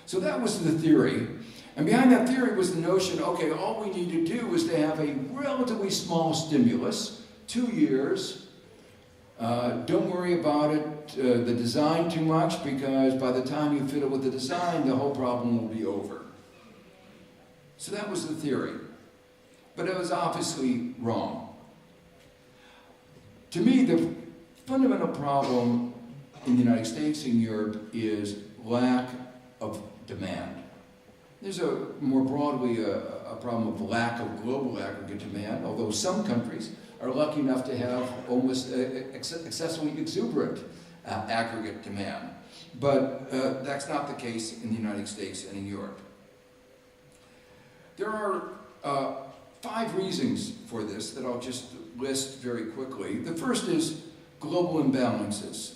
So that was the theory. And behind that theory was the notion, okay, all we need to do is to have a relatively small stimulus, 2 years. Don't worry about it, the design too much, because by the time you fiddle with the design, the whole problem will be over. So that was the theory. But it was obviously wrong. To me, the fundamental problem in the United States and Europe is lack of demand. There's more broadly a problem of lack of global aggregate demand, although some countries are lucky enough to have almost excessively exuberant aggregate demand. But that's not the case in the United States and in Europe. There are 5 reasons for this that I'll just list very quickly. The first is global imbalances.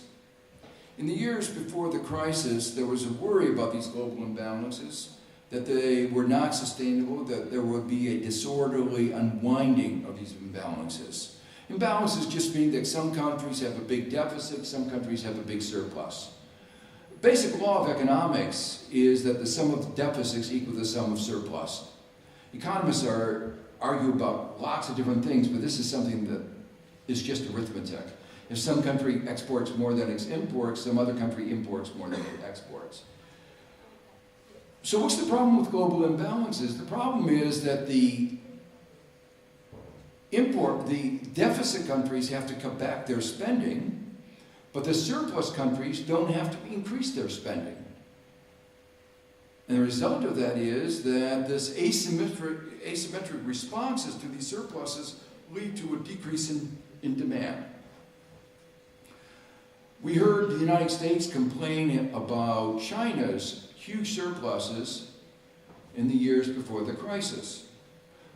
In the years before the crisis, there was a worry about these global imbalances, that they were not sustainable, that there would be a disorderly unwinding of these imbalances. Imbalances just mean that some countries have a big deficit, some countries have a big surplus. Basic law of economics is that the sum of deficits equal the sum of surplus. Economists argue about lots of different things, but this is something that is just arithmetic. If some country exports more than it imports, some other country imports more than it exports. So what's the problem with global imbalances? The problem is that the deficit countries have to cut back their spending, but the surplus countries don't have to increase their spending. And the result of that is that this asymmetric responses to these surpluses lead to a decrease in demand. We heard the United States complain about China's huge surpluses in the years before the crisis.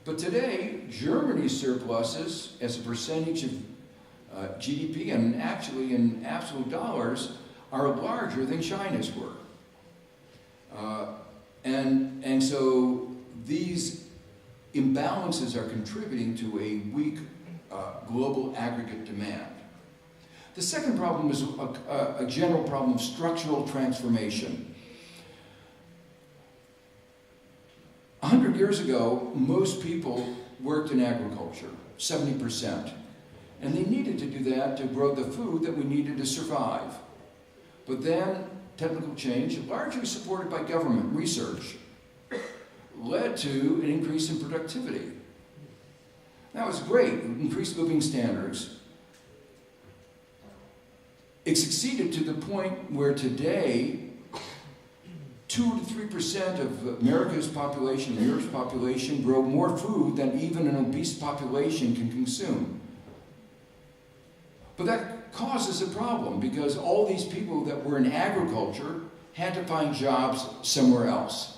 But today, Germany's surpluses as a percentage of GDP and actually in absolute dollars are larger than China's were. And so these imbalances are contributing to a weak global aggregate demand. The second problem is a general problem of structural transformation. 100 years ago, most people worked in agriculture, 70%. And they needed to do that to grow the food that we needed to survive. But then technical change, largely supported by government research, led to an increase in productivity. That was great, increased living standards. It succeeded to the point where today, 2 to 3% of America's population, Europe's population, grow more food than even an obese population can consume. But that causes a problem because all these people that were in agriculture had to find jobs somewhere else.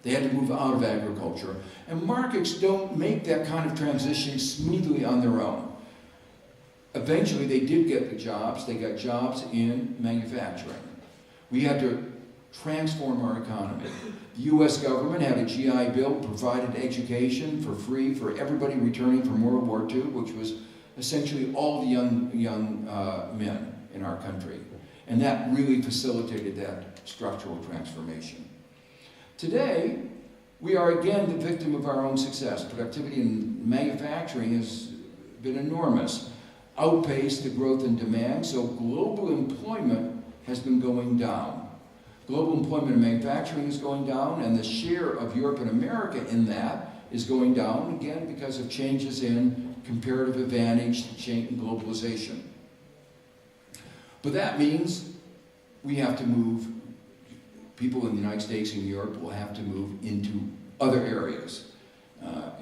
They had to move out of agriculture. And markets don't make that kind of transition smoothly on their own. Eventually they did get the jobs. They got jobs in manufacturing. We had to transform our economy. The U.S. government had a GI Bill, provided education for free for everybody returning from World War II, which was essentially all the young men in our country. And that really facilitated that structural transformation. Today, we are again the victim of our own success. Productivity in manufacturing has been enormous, outpaced the growth in demand, so global employment has been going down. Global employment in manufacturing is going down, and the share of Europe and America in that is going down, again, because of changes in comparative advantage, change in globalization. But that means we have to move, people in the United States and Europe will have to move into other areas,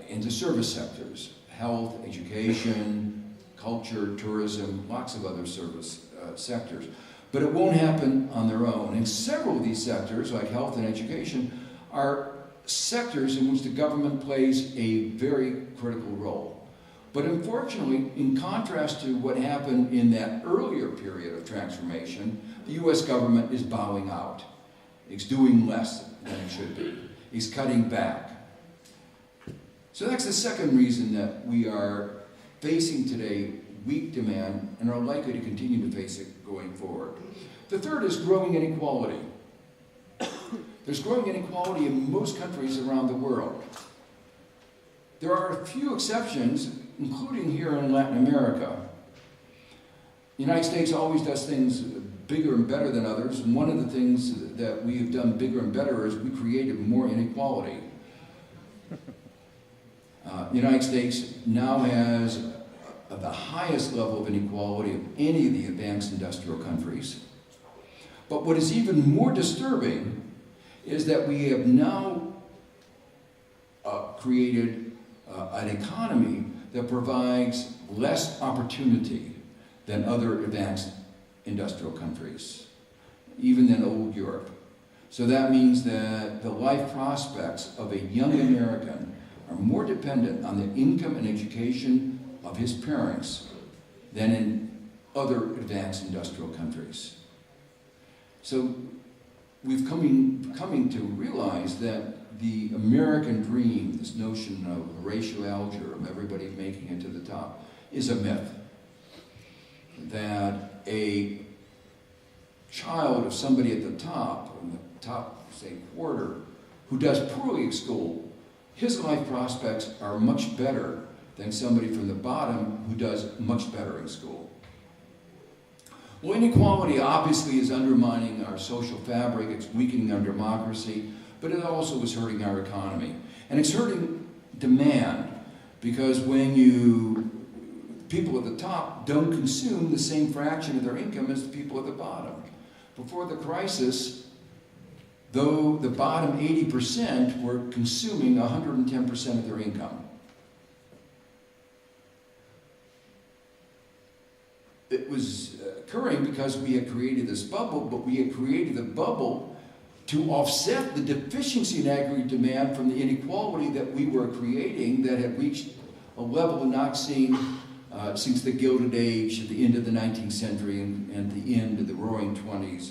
into service sectors, health, education, culture, tourism, lots of other service sectors. But it won't happen on their own. And several of these sectors, like health and education, are sectors in which the government plays a very critical role. But unfortunately, in contrast to what happened in that earlier period of transformation, the U.S. government is bowing out. It's doing less than it should be. It's cutting back. So that's the second reason that we are facing today weak demand and are likely to continue to face it going forward. The third is growing inequality. There's growing inequality in most countries around the world. There are a few exceptions, including here in Latin America. The United States always does things bigger and better than others, and one of the things that we have done bigger and better is we created more inequality. The United States now has the highest level of inequality of any of the advanced industrial countries. But what is even more disturbing is that we have now created an economy that provides less opportunity than other advanced industrial countries, even than old Europe. So that means that the life prospects of a young American are more dependent on the income and education of his parents than in other advanced industrial countries. So we've coming to realize that the American dream, this notion of Horatio Alger, of everybody making it to the top, is a myth. That a child of somebody at the top, in the top, say, quarter, who does poorly at school, his life prospects are much better than somebody from the bottom who does much better in school. Well, inequality obviously is undermining our social fabric, it's weakening our democracy, but it also is hurting our economy. And it's hurting demand, because when people at the top don't consume the same fraction of their income as the people at the bottom. Before the crisis, though the bottom 80% were consuming 110% of their income. It was occurring because we had created this bubble, but we had created the bubble to offset the deficiency in aggregate demand from the inequality that we were creating that had reached a level not seen since the Gilded Age at the end of the 19th century and the end of the Roaring 20s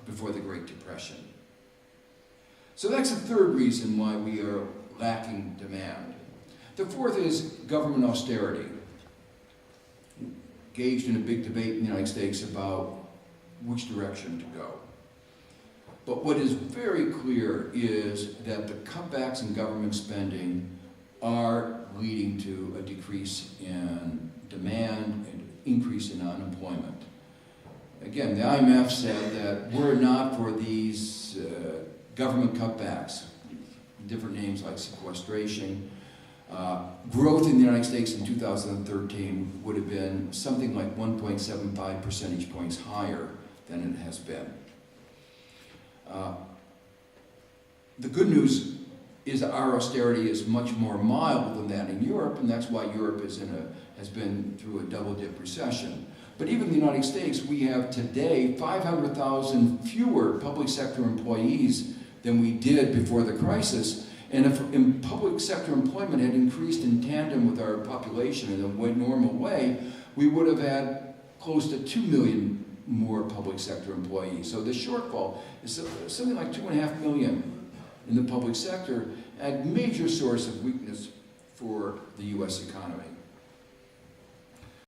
before the Great Depression. So that's the third reason why we are lacking demand. The fourth is government austerity. Engaged in a big debate in the United States about which direction to go. But what is very clear is that the cutbacks in government spending are leading to a decrease in demand and increase in unemployment. Again, the IMF said that were it not for these government cutbacks, different names like sequestration, growth in the United States in 2013 would have been something like 1.75 percentage points higher than it has been. The good news is that our austerity is much more mild than that in Europe, and that's why Europe has been through a double-dip recession. But even in the United States, we have today 500,000 fewer public sector employees than we did before the crisis. And if public sector employment had increased in tandem with our population in a normal way, we would have had close to 2 million more public sector employees. So the shortfall is something like 2.5 million in the public sector, a major source of weakness for the U.S. economy.